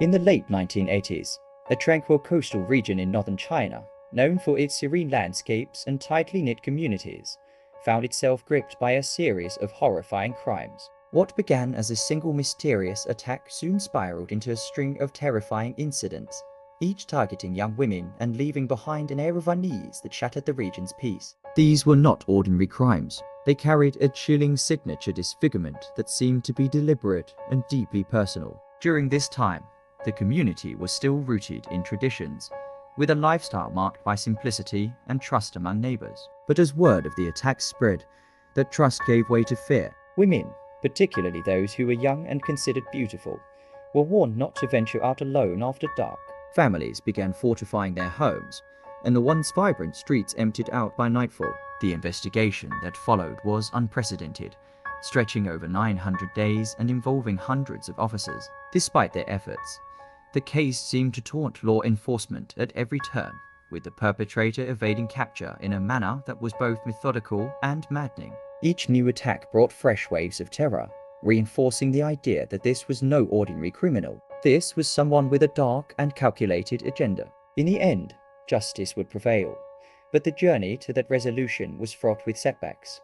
In the late 1980s, a tranquil coastal region in northern China, known for its serene landscapes and tightly knit communities, found itself gripped by a series of horrifying crimes. What began as a single mysterious attack soon spiraled into a string of terrifying incidents, each targeting young women and leaving behind an air of unease that shattered the region's peace. These were not ordinary crimes. They carried a chilling signature disfigurement that seemed to be deliberate and deeply personal. During this time, the community was still rooted in traditions, with a lifestyle marked by simplicity and trust among neighbors. But as word of the attacks spread, that trust gave way to fear. Women, particularly those who were young and considered beautiful, were warned not to venture out alone after dark. Families began fortifying their homes, and the once vibrant streets emptied out by nightfall. The investigation that followed was unprecedented, stretching over 900 days and involving hundreds of officers. Despite their efforts, the case seemed to taunt law enforcement at every turn, with the perpetrator evading capture in a manner that was both methodical and maddening. Each new attack brought fresh waves of terror, reinforcing the idea that this was no ordinary criminal. This was someone with a dark and calculated agenda. In the end, justice would prevail, but the journey to that resolution was fraught with setbacks,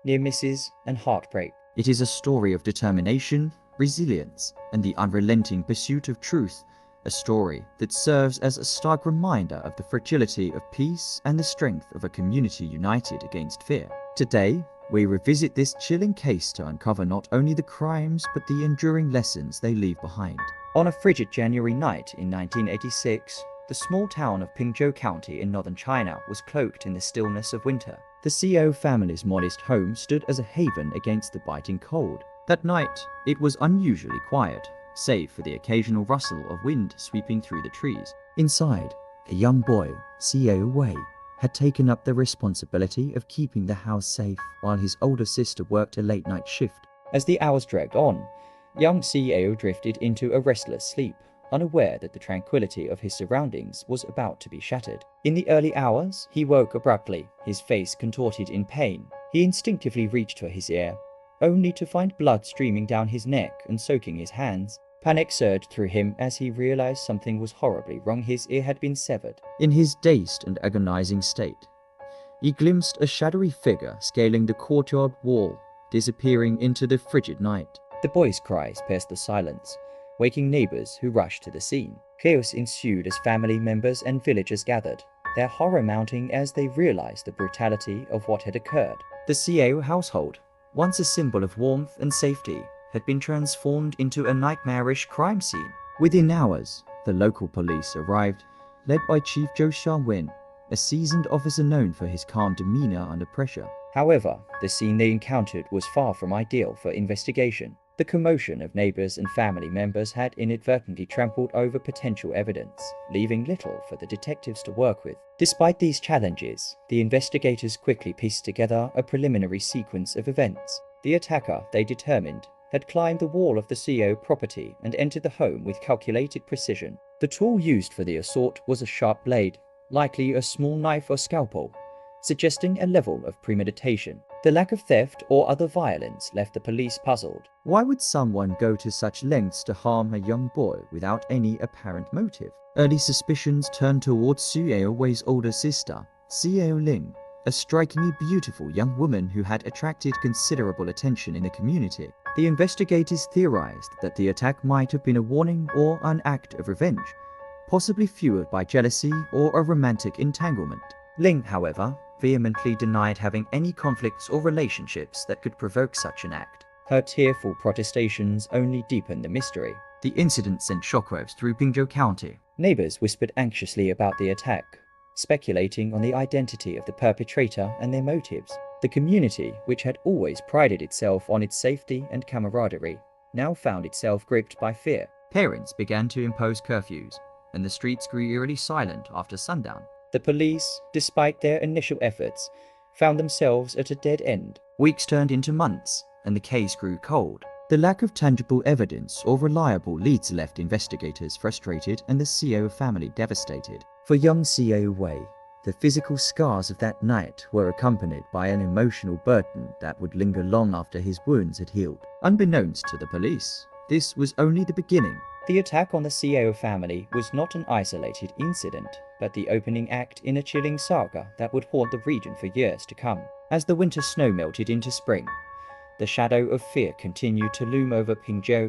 near misses, and heartbreak. It is a story of determination, resilience, and the unrelenting pursuit of truth, a story that serves as a stark reminder of the fragility of peace and the strength of a community united against fear. Today, we revisit this chilling case to uncover not only the crimes but the enduring lessons they leave behind. On a frigid January night in 1986, the small town of Pingzhou County in northern China was cloaked in the stillness of winter. The CEO family's modest home stood as a haven against the biting cold. That night, it was unusually quiet, save for the occasional rustle of wind sweeping through the trees. Inside, a young boy, CEO Wei, had taken up the responsibility of keeping the house safe while his older sister worked a late-night shift. As the hours dragged on, young CEO drifted into a restless sleep, unaware that the tranquility of his surroundings was about to be shattered. In the early hours, he woke abruptly, his face contorted in pain. He instinctively reached for his ear, only to find blood streaming down his neck and soaking his hands. Panic surged through him as he realized something was horribly wrong. His ear had been severed. In his dazed and agonizing state, he glimpsed a shadowy figure scaling the courtyard wall, disappearing into the frigid night. The boy's cries pierced the silence, waking neighbors who rushed to the scene. Chaos ensued as family members and villagers gathered, their horror mounting as they realized the brutality of what had occurred. The CEO household, once a symbol of warmth and safety, had been transformed into a nightmarish crime scene. Within hours, the local police arrived, led by Chief Zhou Xiaowin, a seasoned officer known for his calm demeanor under pressure. However, the scene they encountered was far from ideal for investigation. The commotion of neighbors and family members had inadvertently trampled over potential evidence, leaving little for the detectives to work with. Despite these challenges, the investigators quickly pieced together a preliminary sequence of events. The attacker, they determined, had climbed the wall of the CEO property and entered the home with calculated precision. The tool used for the assault was a sharp blade, likely a small knife or scalpel, suggesting a level of premeditation. The lack of theft or other violence left the police puzzled. Why would someone go to such lengths to harm a young boy without any apparent motive? Early suspicions turned towards CEO Wei's older sister, CEO Ling, a strikingly beautiful young woman who had attracted considerable attention in the community. The investigators theorized that the attack might have been a warning or an act of revenge, possibly fueled by jealousy or a romantic entanglement. Ling, however, vehemently denied having any conflicts or relationships that could provoke such an act. Her tearful protestations only deepened the mystery. The incident sent shockwaves through Pingzhou County. Neighbors whispered anxiously about the attack, speculating on the identity of the perpetrator and their motives. The community, which had always prided itself on its safety and camaraderie, now found itself gripped by fear. Parents began to impose curfews, and the streets grew eerily silent after sundown. The police, despite their initial efforts, found themselves at a dead end. Weeks turned into months, and the case grew cold. The lack of tangible evidence or reliable leads left investigators frustrated and the CEO family devastated. For young CEO Wei, the physical scars of that night were accompanied by an emotional burden that would linger long after his wounds had healed. Unbeknownst to the police, this was only the beginning. The attack on the Seo family was not an isolated incident, but the opening act in a chilling saga that would haunt the region for years to come. As the winter snow melted into spring, the shadow of fear continued to loom over Pingzhou,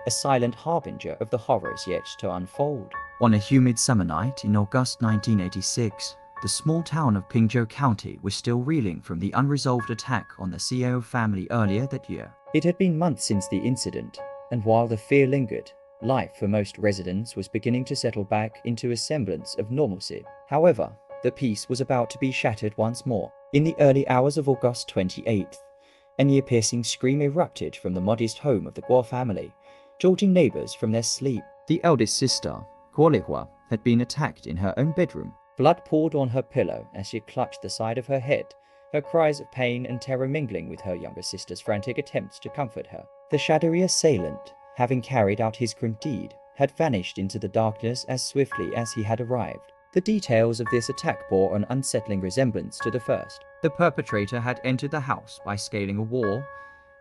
a silent harbinger of the horrors yet to unfold. On a humid summer night in August 1986, the small town of Pingzhou County was still reeling from the unresolved attack on the Seo family earlier that year. It had been months since the incident, and while the fear lingered, life for most residents was beginning to settle back into a semblance of normalcy. However, the peace was about to be shattered once more. In the early hours of August 28th, an ear-piercing scream erupted from the modest home of the Guo family, jolting neighbors from their sleep. The eldest sister, Guo Lihua, had been attacked in her own bedroom. Blood poured on her pillow as she clutched the side of her head, her cries of pain and terror mingling with her younger sister's frantic attempts to comfort her. The shadowy assailant, having carried out his grim deed, had vanished into the darkness as swiftly as he had arrived. The details of this attack bore an unsettling resemblance to the first. The perpetrator had entered the house by scaling a wall,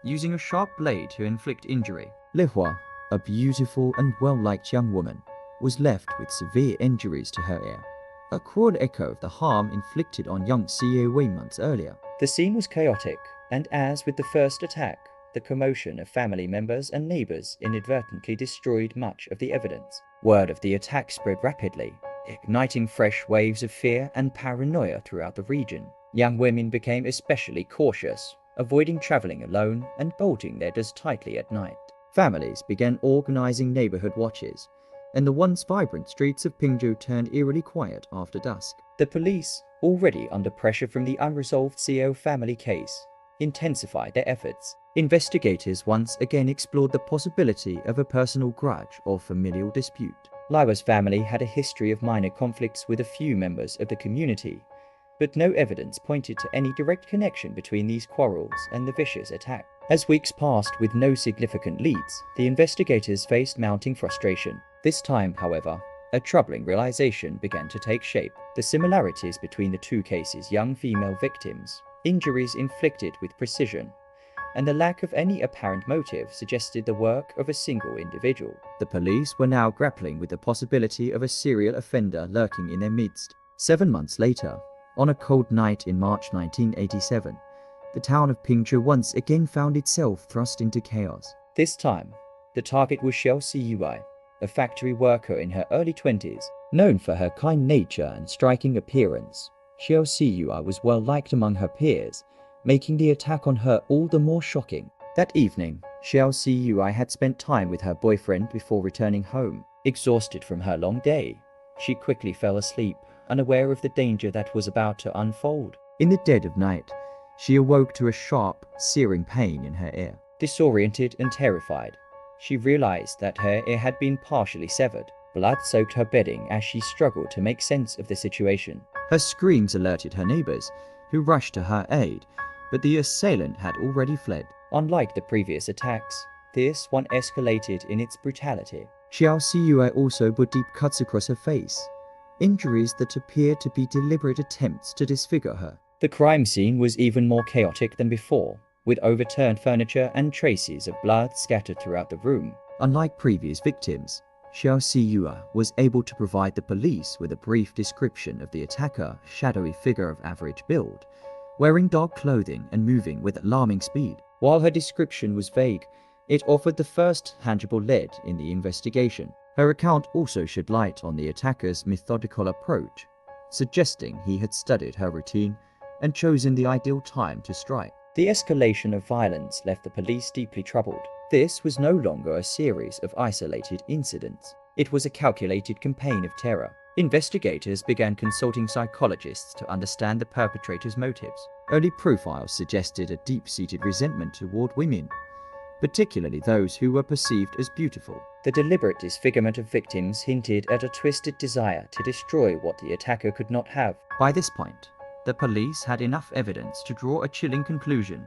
using a sharp blade to inflict injury. Lihua, a beautiful and well-liked young woman, was left with severe injuries to her ear, a cruel echo of the harm inflicted on young Seo Wei months earlier. The scene was chaotic, and as with the first attack, the commotion of family members and neighbors inadvertently destroyed much of the evidence. Word of the attack spread rapidly, igniting fresh waves of fear and paranoia throughout the region. Young women became especially cautious, avoiding traveling alone and bolting their doors tightly at night. Families began organizing neighborhood watches, and the once vibrant streets of Pingzhou turned eerily quiet after dusk. The police, already under pressure from the unresolved Seo family case, intensified their efforts. Investigators once again explored the possibility of a personal grudge or familial dispute. Liwa's family had a history of minor conflicts with a few members of the community, but no evidence pointed to any direct connection between these quarrels and the vicious attack. As weeks passed with no significant leads, the investigators faced mounting frustration. This time, however, a troubling realization began to take shape. The similarities between the two cases' young female victims, injuries inflicted with precision, and the lack of any apparent motive suggested the work of a single individual. The police were now grappling with the possibility of a serial offender lurking in their midst. 7 months later, on a cold night in March 1987, the town of Pingzhou once again found itself thrust into chaos. This time, the target was Xiao Siyuai, a factory worker in her early 20s. Known for her kind nature and striking appearance, Xiao Siyuai was well liked among her peers, making the attack on her all the more shocking. That evening, Xiao Siyuai had spent time with her boyfriend before returning home. Exhausted from her long day, she quickly fell asleep, unaware of the danger that was about to unfold. In the dead of night, she awoke to a sharp, searing pain in her ear. Disoriented and terrified, she realized that her ear had been partially severed. Blood soaked her bedding as she struggled to make sense of the situation. Her screams alerted her neighbors, who rushed to her aid, but the assailant had already fled. Unlike the previous attacks, this one escalated in its brutality. Xiao Siyuai also bore deep cuts across her face, injuries that appeared to be deliberate attempts to disfigure her. The crime scene was even more chaotic than before, with overturned furniture and traces of blood scattered throughout the room. Unlike previous victims, Xiao Siyuai was able to provide the police with a brief description of the attacker, a shadowy figure of average build, wearing dark clothing and moving with alarming speed. While her description was vague, it offered the first tangible lead in the investigation. Her account also shed light on the attacker's methodical approach, suggesting he had studied her routine and chosen the ideal time to strike. The escalation of violence left the police deeply troubled. This was no longer a series of isolated incidents. It was a calculated campaign of terror. Investigators began consulting psychologists to understand the perpetrator's motives. Early profiles suggested a deep-seated resentment toward women, particularly those who were perceived as beautiful. The deliberate disfigurement of victims hinted at a twisted desire to destroy what the attacker could not have. By this point, the police had enough evidence to draw a chilling conclusion.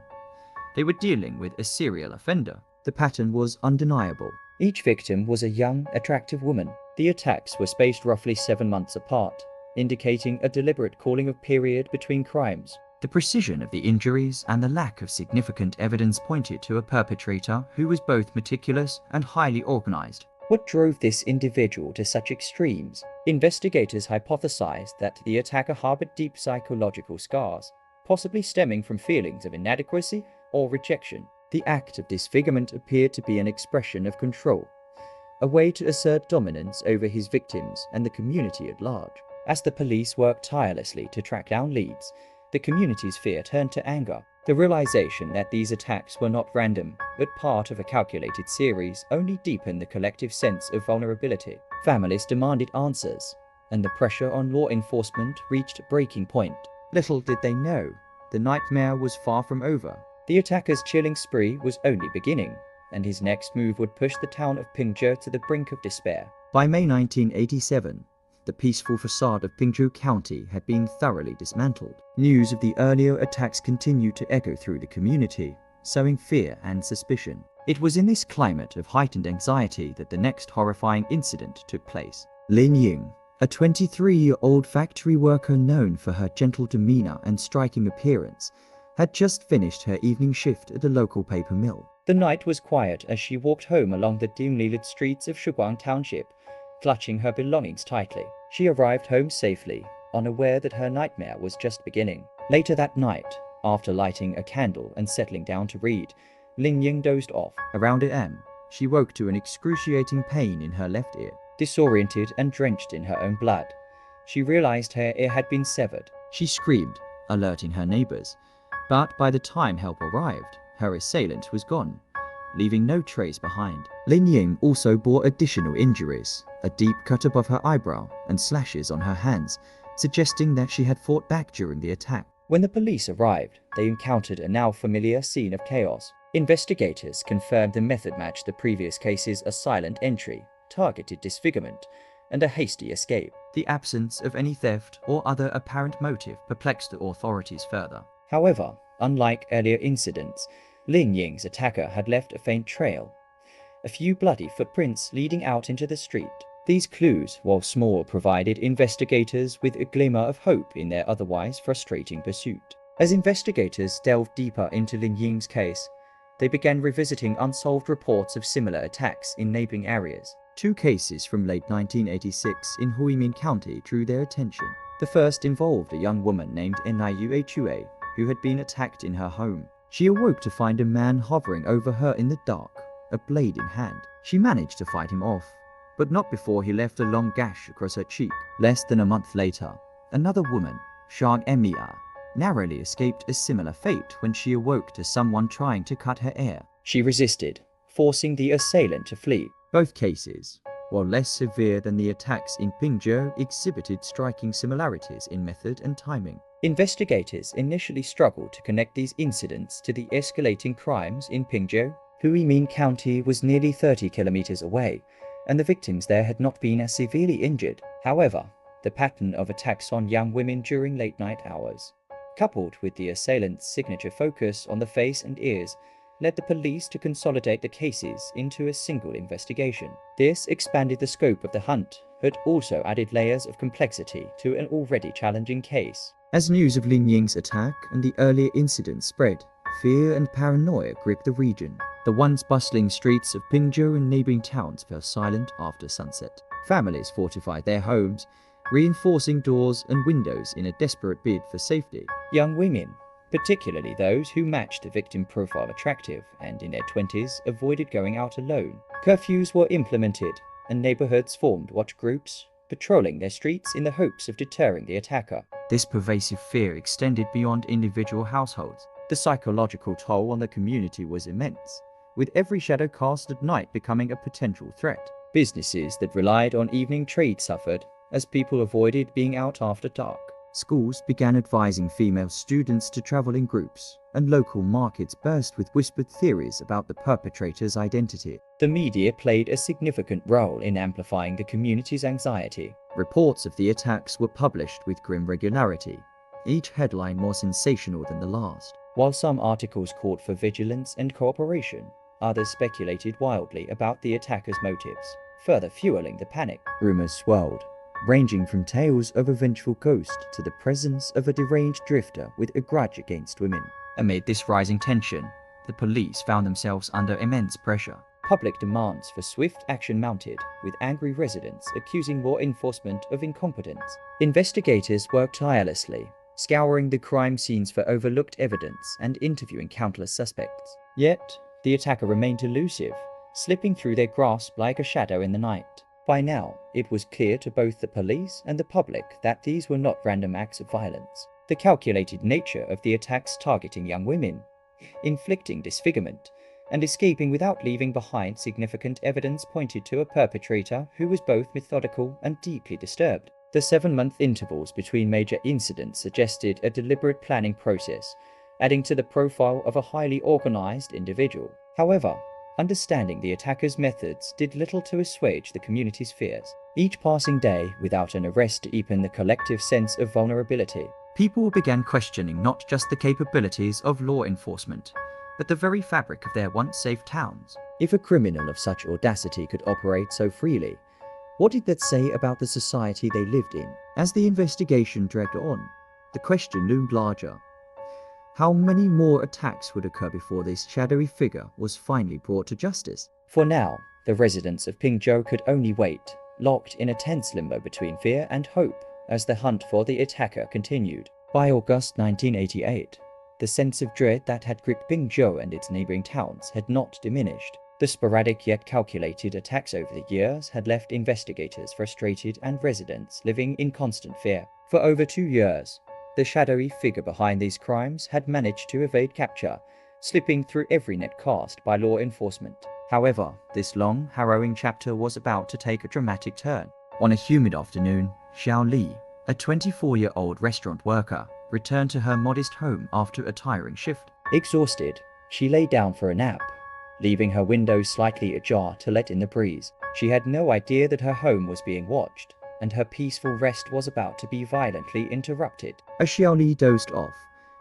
They were dealing with a serial offender. The pattern was undeniable. Each victim was a young, attractive woman. The attacks were spaced roughly 7 months apart, indicating a deliberate calling of period between crimes. The precision of the injuries and the lack of significant evidence pointed to a perpetrator who was both meticulous and highly organized. What drove this individual to such extremes? Investigators hypothesized that the attacker harbored deep psychological scars, possibly stemming from feelings of inadequacy or rejection. The act of disfigurement appeared to be an expression of control, a way to assert dominance over his victims and the community at large. As the police worked tirelessly to track down leads, the community's fear turned to anger. The realization that these attacks were not random, but part of a calculated series, only deepened the collective sense of vulnerability. Families demanded answers, and the pressure on law enforcement reached a breaking point. Little did they know, the nightmare was far from over. The attacker's chilling spree was only beginning, and his next move would push the town of Pingzhou to the brink of despair. By May 1987, the peaceful facade of Pingzhou County had been thoroughly dismantled. News of the earlier attacks continued to echo through the community, sowing fear and suspicion. It was in this climate of heightened anxiety that the next horrifying incident took place. Lin Ying, a 23-year-old factory worker known for her gentle demeanor and striking appearance, had just finished her evening shift at the local paper mill. The night was quiet as she walked home along the dimly lit streets of Shuguang Township, clutching her belongings tightly. She arrived home safely, unaware that her nightmare was just beginning. Later that night, after lighting a candle and settling down to read, Lin Ying dozed off. Around a.m., she woke to an excruciating pain in her left ear. Disoriented and drenched in her own blood, she realized her ear had been severed. She screamed, alerting her neighbors, but by the time help arrived, her assailant was gone, leaving no trace behind. Lin Ying also bore additional injuries, a deep cut above her eyebrow and slashes on her hands, suggesting that she had fought back during the attack. When the police arrived, they encountered a now familiar scene of chaos. Investigators confirmed the method matched the previous cases: a silent entry, targeted disfigurement, and a hasty escape. The absence of any theft or other apparent motive perplexed the authorities further. However, unlike earlier incidents, Lin Ying's attacker had left a faint trail, a few bloody footprints leading out into the street. These clues, while small, provided investigators with a glimmer of hope in their otherwise frustrating pursuit. As investigators delved deeper into Lin Ying's case, they began revisiting unsolved reports of similar attacks in neighboring areas. Two cases from late 1986 in Huimin County drew their attention. The first involved a young woman named Niuhua, who had been attacked in her home. She awoke to find a man hovering over her in the dark, a blade in hand. She managed to fight him off, but not before he left a long gash across her cheek. Less than a month later, another woman, Shang Emia, narrowly escaped a similar fate when she awoke to someone trying to cut her ear. She resisted, forcing the assailant to flee. Both cases, while less severe than the attacks in Pingzhou, exhibited striking similarities in method and timing. Investigators initially struggled to connect these incidents to the escalating crimes in Pingzhou. Huimin County was nearly 30 kilometers away, and the victims there had not been as severely injured. However, the pattern of attacks on young women during late-night hours, coupled with the assailant's signature focus on the face and ears, led the police to consolidate the cases into a single investigation. This expanded the scope of the hunt, but also added layers of complexity to an already challenging case. As news of Lin Ying's attack and the earlier incidents spread, fear and paranoia gripped the region. The once bustling streets of Pingzhou and neighboring towns fell silent after sunset. Families fortified their homes, reinforcing doors and windows in a desperate bid for safety. Young women, particularly those who matched the victim profile attractive and in their 20s, avoided going out alone. Curfews were implemented, and neighborhoods formed watch groups, patrolling their streets in the hopes of deterring the attacker. This pervasive fear extended beyond individual households. The psychological toll on the community was immense, with every shadow cast at night becoming a potential threat. Businesses that relied on evening trade suffered, as people avoided being out after dark. Schools began advising female students to travel in groups, and local markets burst with whispered theories about the perpetrator's identity. The media played a significant role in amplifying the community's anxiety. Reports of the attacks were published with grim regularity, each headline more sensational than the last. While some articles called for vigilance and cooperation, others speculated wildly about the attacker's motives, further fueling the panic. Rumors swirled, ranging from tales of a vengeful ghost to the presence of a deranged drifter with a grudge against women. Amid this rising tension, the police found themselves under immense pressure. Public demands for swift action mounted, with angry residents accusing law enforcement of incompetence. Investigators worked tirelessly, scouring the crime scenes for overlooked evidence and interviewing countless suspects. Yet, the attacker remained elusive, slipping through their grasp like a shadow in the night. By now, it was clear to both the police and the public that these were not random acts of violence. The calculated nature of the attacks targeting young women, inflicting disfigurement, and escaping without leaving behind significant evidence pointed to a perpetrator who was both methodical and deeply disturbed. The 7-month intervals between major incidents suggested a deliberate planning process, adding to the profile of a highly organized individual. However, understanding the attacker's methods did little to assuage the community's fears. Each passing day without an arrest deepened the collective sense of vulnerability. People began questioning not just the capabilities of law enforcement, but the very fabric of their once safe towns. If a criminal of such audacity could operate so freely, what did that say about the society they lived in? As the investigation dragged on, the question loomed larger. How many more attacks would occur before this shadowy figure was finally brought to justice? For now, the residents of Pingzhou could only wait, locked in a tense limbo between fear and hope as the hunt for the attacker continued. By August 1988, the sense of dread that had gripped Pingzhou and its neighboring towns had not diminished. The sporadic yet calculated attacks over the years had left investigators frustrated and residents living in constant fear. For over 2 years, the shadowy figure behind these crimes had managed to evade capture, slipping through every net cast by law enforcement. However, this long, harrowing chapter was about to take a dramatic turn. On a humid afternoon, Xiao Li, a 24-year-old restaurant worker, returned to her modest home after a tiring shift. Exhausted, she lay down for a nap, leaving her window slightly ajar to let in the breeze. She had no idea that her home was being watched, and her peaceful rest was about to be violently interrupted. As Xiaoli dozed off,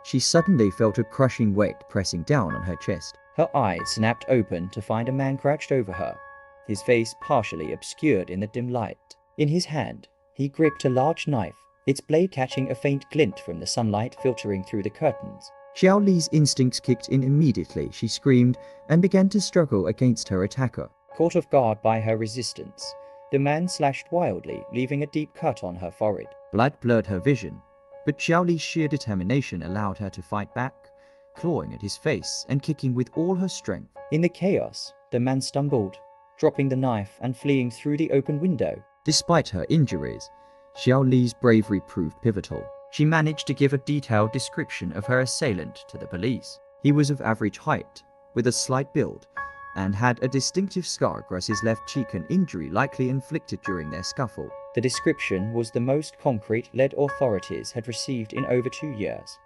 she suddenly felt a crushing weight pressing down on her chest. Her eyes snapped open to find a man crouched over her, his face partially obscured in the dim light. In his hand, he gripped a large knife, its blade catching a faint glint from the sunlight filtering through the curtains. Xiao Li's instincts kicked in immediately. She screamed and began to struggle against her attacker. Caught off guard by her resistance, the man slashed wildly, leaving a deep cut on her forehead. Blood blurred her vision, but Xiao Li's sheer determination allowed her to fight back, clawing at his face and kicking with all her strength. In the chaos, the man stumbled, dropping the knife and fleeing through the open window. Despite her injuries, Xiao Li's bravery proved pivotal. She managed to give a detailed description of her assailant to the police. He was of average height, with a slight build, and had a distinctive scar across his left cheek, an injury likely inflicted during their scuffle. The description was the most concrete lead authorities had received in over 2 years,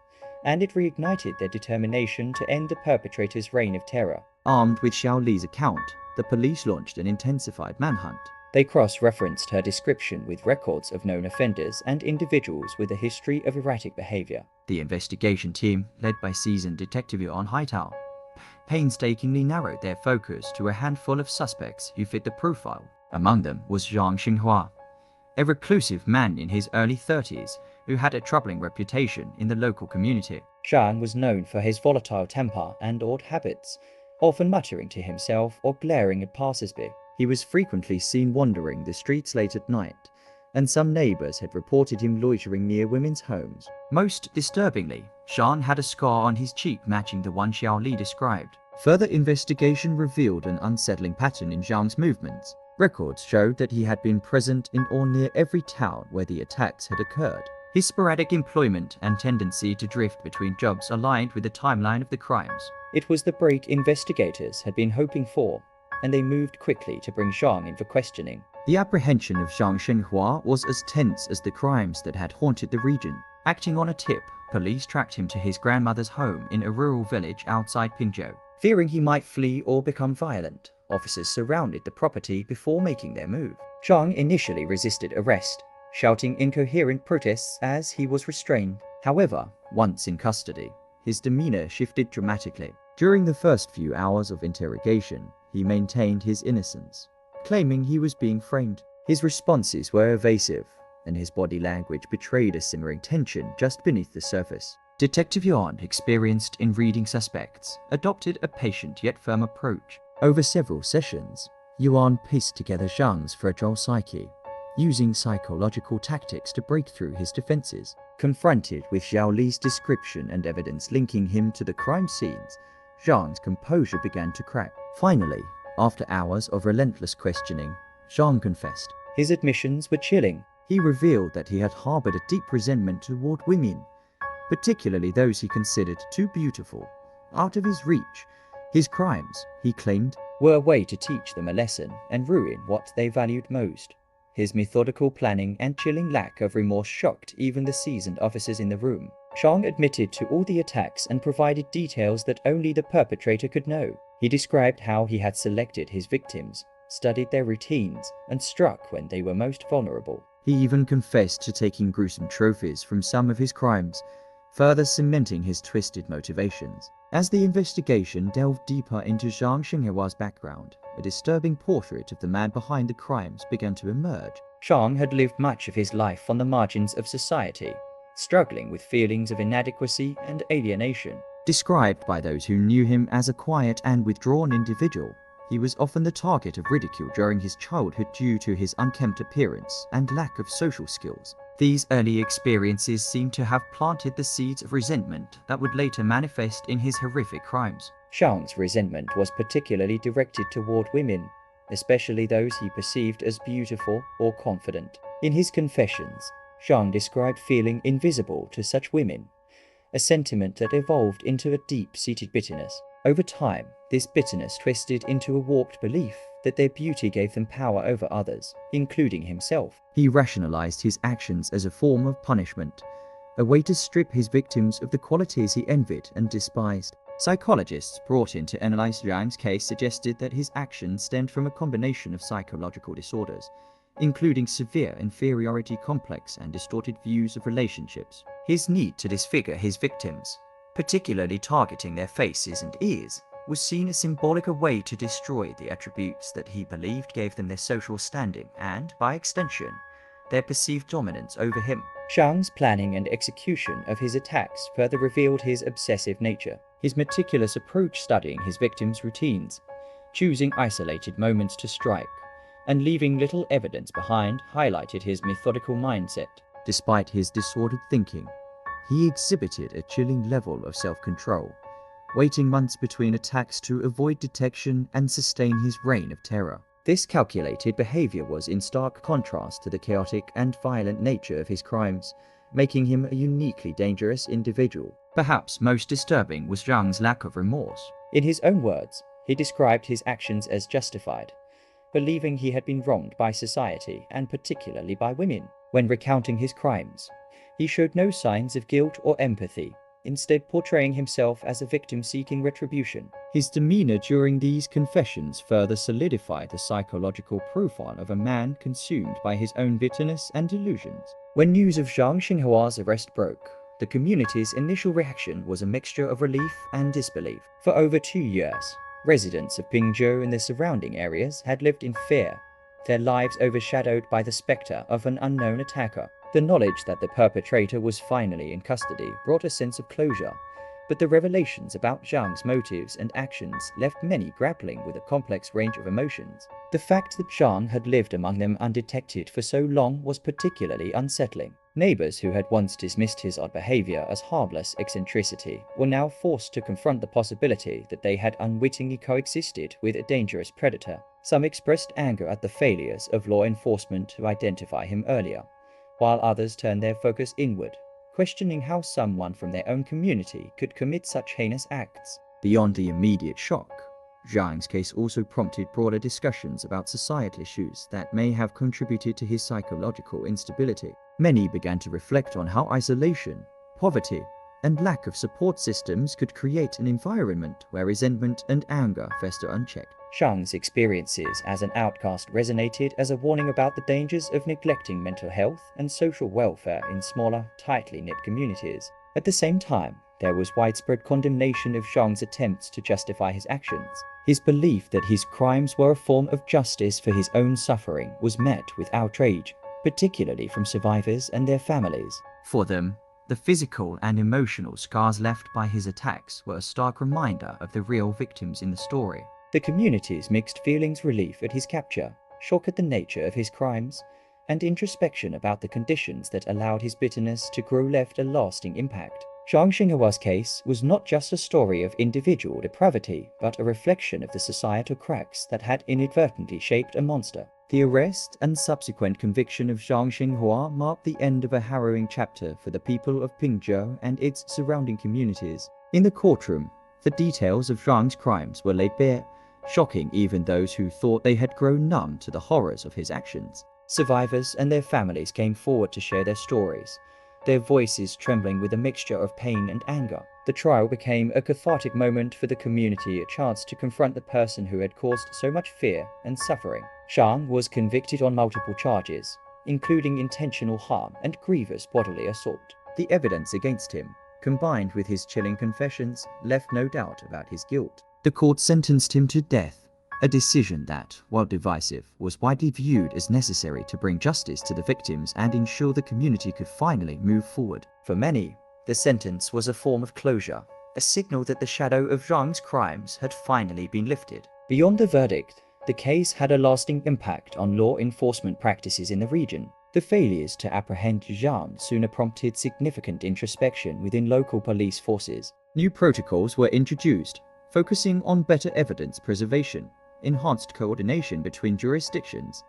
and it reignited their determination to end the perpetrator's reign of terror. Armed with Xiao Li's account, the police launched an intensified manhunt. They cross-referenced her description with records of known offenders and individuals with a history of erratic behavior. The investigation team, led by seasoned detective Yuan Haitao, painstakingly narrowed their focus to a handful of suspects who fit the profile. Among them was Zhang Xinhua, a reclusive man in his early 30s who had a troubling reputation in the local community. Zhang was known for his volatile temper and odd habits, often muttering to himself or glaring at passers-by. He was frequently seen wandering the streets late at night, and some neighbors had reported him loitering near women's homes. Most disturbingly, Zhang had a scar on his cheek matching the one Xiao Li described. Further investigation revealed an unsettling pattern in Zhang's movements. Records showed that he had been present in or near every town where the attacks had occurred. His sporadic employment and tendency to drift between jobs aligned with the timeline of the crimes. It was the break investigators had been hoping for, and they moved quickly to bring Zhang in for questioning. The apprehension of Zhang Xinhua was as tense as the crimes that had haunted the region. Acting on a tip, police tracked him to his grandmother's home in a rural village outside Pingzhou. Fearing he might flee or become violent, officers surrounded the property before making their move. Zhang initially resisted arrest, shouting incoherent protests as he was restrained. However, once in custody, his demeanor shifted dramatically. During the first few hours of interrogation, he maintained his innocence, claiming he was being framed. His responses were evasive, and his body language betrayed a simmering tension just beneath the surface. Detective Yuan, experienced in reading suspects, adopted a patient yet firm approach. Over several sessions, Yuan pieced together Zhang's fragile psyche, using psychological tactics to break through his defenses. Confronted with Xiao Li's description and evidence linking him to the crime scenes, Zhang's composure began to crack. Finally, after hours of relentless questioning, Zhang confessed. His admissions were chilling. He revealed that he had harbored a deep resentment toward women, particularly those he considered too beautiful, out of his reach. His crimes, he claimed, were a way to teach them a lesson and ruin what they valued most. His methodical planning and chilling lack of remorse shocked even the seasoned officers in the room. Zhang admitted to all the attacks and provided details that only the perpetrator could know. He described how he had selected his victims, studied their routines, and struck when they were most vulnerable. He even confessed to taking gruesome trophies from some of his crimes, further cementing his twisted motivations. As the investigation delved deeper into Zhang Xinghua's background, a disturbing portrait of the man behind the crimes began to emerge. Zhang had lived much of his life on the margins of society, struggling with feelings of inadequacy and alienation. Described by those who knew him as a quiet and withdrawn individual, he was often the target of ridicule during his childhood due to his unkempt appearance and lack of social skills. These early experiences seemed to have planted the seeds of resentment that would later manifest in his horrific crimes. Zhang's resentment was particularly directed toward women, especially those he perceived as beautiful or confident. In his confessions, Zhang described feeling invisible to such women, a sentiment that evolved into a deep-seated bitterness. Over time, this bitterness twisted into a warped belief that their beauty gave them power over others, including himself. He rationalized his actions as a form of punishment, a way to strip his victims of the qualities he envied and despised. Psychologists brought in to analyze Zhang's case suggested that his actions stemmed from a combination of psychological disorders, including severe inferiority complex and distorted views of relationships. His need to disfigure his victims, particularly targeting their faces and ears, was seen as symbolic a way to destroy the attributes that he believed gave them their social standing and, by extension, their perceived dominance over him. Zhang's planning and execution of his attacks further revealed his obsessive nature. His meticulous approach studying his victims' routines, choosing isolated moments to strike, and leaving little evidence behind highlighted his methodical mindset. Despite his disordered thinking, he exhibited a chilling level of self-control, waiting months between attacks to avoid detection and sustain his reign of terror. This calculated behavior was in stark contrast to the chaotic and violent nature of his crimes, making him a uniquely dangerous individual. Perhaps most disturbing was Zhang's lack of remorse. In his own words, he described his actions as justified, believing he had been wronged by society and particularly by women. When recounting his crimes, he showed no signs of guilt or empathy, instead portraying himself as a victim seeking retribution. His demeanor during these confessions further solidified the psychological profile of a man consumed by his own bitterness and delusions. When news of Zhang Xinghua's arrest broke, the community's initial reaction was a mixture of relief and disbelief. For over 2 years, residents of Pingzhou and the surrounding areas had lived in fear, their lives overshadowed by the specter of an unknown attacker. The knowledge that the perpetrator was finally in custody brought a sense of closure, but the revelations about Zhang's motives and actions left many grappling with a complex range of emotions. The fact that Zhang had lived among them undetected for so long was particularly unsettling. Neighbors who had once dismissed his odd behavior as harmless eccentricity were now forced to confront the possibility that they had unwittingly coexisted with a dangerous predator. Some expressed anger at the failures of law enforcement to identify him earlier, while others turned their focus inward, questioning how someone from their own community could commit such heinous acts. Beyond the immediate shock, Zhang's case also prompted broader discussions about societal issues that may have contributed to his psychological instability. Many began to reflect on how isolation, poverty, and lack of support systems could create an environment where resentment and anger fester unchecked. Zhang's experiences as an outcast resonated as a warning about the dangers of neglecting mental health and social welfare in smaller, tightly knit communities. At the same time, there was widespread condemnation of Zhang's attempts to justify his actions. His belief that his crimes were a form of justice for his own suffering was met with outrage, particularly from survivors and their families. For them, the physical and emotional scars left by his attacks were a stark reminder of the real victims in the story. The community's mixed feelings: relief at his capture, shock at the nature of his crimes, and introspection about the conditions that allowed his bitterness to grow left a lasting impact. Zhang Xinghua's case was not just a story of individual depravity, but a reflection of the societal cracks that had inadvertently shaped a monster. The arrest and subsequent conviction of Zhang Xinghua marked the end of a harrowing chapter for the people of Pingzhou and its surrounding communities. In the courtroom, the details of Zhang's crimes were laid bare, shocking even those who thought they had grown numb to the horrors of his actions. Survivors and their families came forward to share their stories, their voices trembling with a mixture of pain and anger. The trial became a cathartic moment for the community, a chance to confront the person who had caused so much fear and suffering. Zhang was convicted on multiple charges, including intentional harm and grievous bodily assault. The evidence against him, combined with his chilling confessions, left no doubt about his guilt. The court sentenced him to death, a decision that, while divisive, was widely viewed as necessary to bring justice to the victims and ensure the community could finally move forward. For many, the sentence was a form of closure, a signal that the shadow of Zhang's crimes had finally been lifted. Beyond the verdict, the case had a lasting impact on law enforcement practices in the region. The failures to apprehend Zhang sooner prompted significant introspection within local police forces. New protocols were introduced, focusing on better evidence preservation, enhanced coordination between jurisdictions,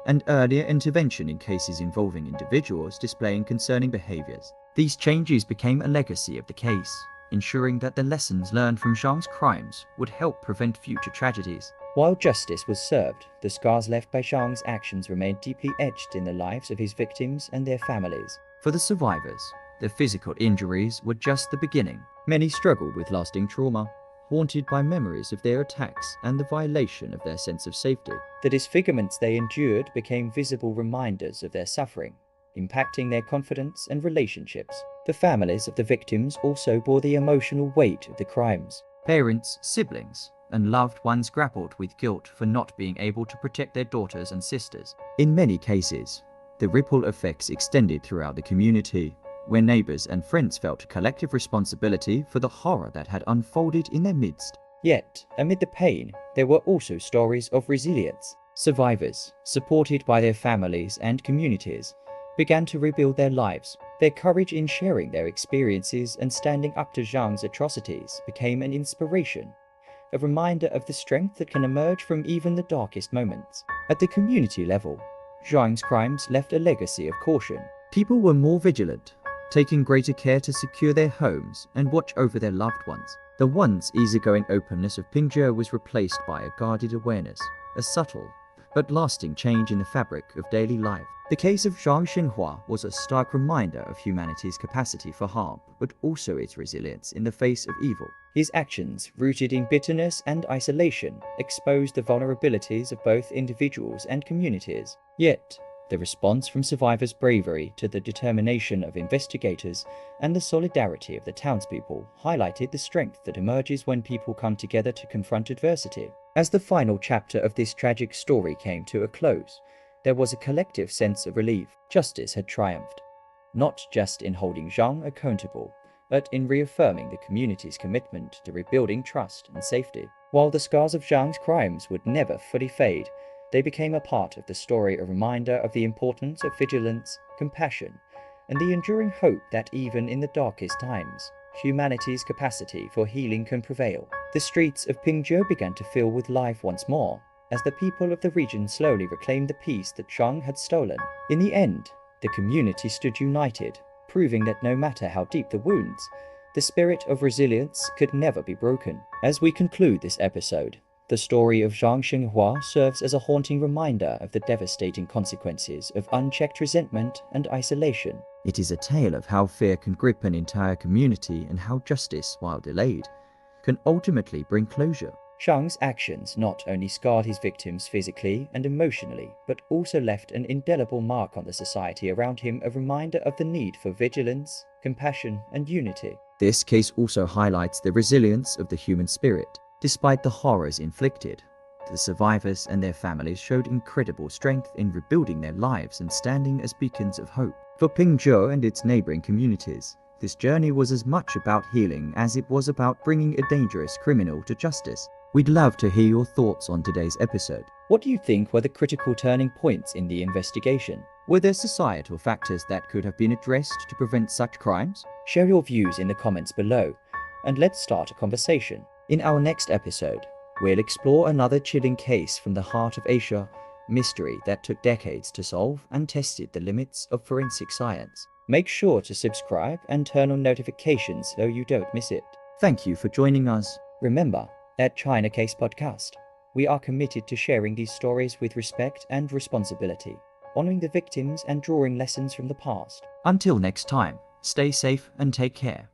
and earlier intervention in cases involving individuals displaying concerning behaviors. These changes became a legacy of the case, ensuring that the lessons learned from Zhang's crimes would help prevent future tragedies. While justice was served, the scars left by Zhang's actions remained deeply etched in the lives of his victims and their families. For the survivors, their physical injuries were just the beginning. Many struggled with lasting trauma, haunted by memories of their attacks and the violation of their sense of safety. The disfigurements they endured became visible reminders of their suffering, impacting their confidence and relationships. The families of the victims also bore the emotional weight of the crimes. Parents, siblings, and loved ones grappled with guilt for not being able to protect their daughters and sisters. In many cases, the ripple effects extended throughout the community, where neighbors and friends felt a collective responsibility for the horror that had unfolded in their midst. Yet, amid the pain, there were also stories of resilience. Survivors, supported by their families and communities, began to rebuild their lives. Their courage in sharing their experiences and standing up to Zhang's atrocities became an inspiration, a reminder of the strength that can emerge from even the darkest moments. At the community level, Zhang's crimes left a legacy of caution. People were more vigilant, taking greater care to secure their homes and watch over their loved ones. The once easygoing openness of Pingzhou was replaced by a guarded awareness, a subtle but lasting change in the fabric of daily life. The case of Zhang Xinghua was a stark reminder of humanity's capacity for harm, but also its resilience in the face of evil. His actions, rooted in bitterness and isolation, exposed the vulnerabilities of both individuals and communities. Yet, the response from survivors' bravery to the determination of investigators and the solidarity of the townspeople highlighted the strength that emerges when people come together to confront adversity. As the final chapter of this tragic story came to a close, there was a collective sense of relief. Justice had triumphed, not just in holding Zhang accountable, but in reaffirming the community's commitment to rebuilding trust and safety. While the scars of Zhang's crimes would never fully fade, they became a part of the story, a reminder of the importance of vigilance, compassion, and the enduring hope that even in the darkest times, humanity's capacity for healing can prevail. The streets of Pingzhou began to fill with life once more, as the people of the region slowly reclaimed the peace that Zhang had stolen. In the end, the community stood united, proving that no matter how deep the wounds, the spirit of resilience could never be broken. As we conclude this episode, the story of Zhang Xinghua serves as a haunting reminder of the devastating consequences of unchecked resentment and isolation. It is a tale of how fear can grip an entire community and how justice, while delayed, can ultimately bring closure. Zhang's actions not only scarred his victims physically and emotionally, but also left an indelible mark on the society around him, a reminder of the need for vigilance, compassion, and unity. This case also highlights the resilience of the human spirit. Despite the horrors inflicted, the survivors and their families showed incredible strength in rebuilding their lives and standing as beacons of hope. For Pingzhou and its neighboring communities, this journey was as much about healing as it was about bringing a dangerous criminal to justice. We'd love to hear your thoughts on today's episode. What do you think were the critical turning points in the investigation? Were there societal factors that could have been addressed to prevent such crimes? Share your views in the comments below, and let's start a conversation. In our next episode, we'll explore another chilling case from the heart of Asia, mystery that took decades to solve and tested the limits of forensic science. Make sure to subscribe and turn on notifications so you don't miss it. Thank you for joining us. Remember, at China Case Podcast, we are committed to sharing these stories with respect and responsibility, honoring the victims and drawing lessons from the past. Until next time, stay safe and take care.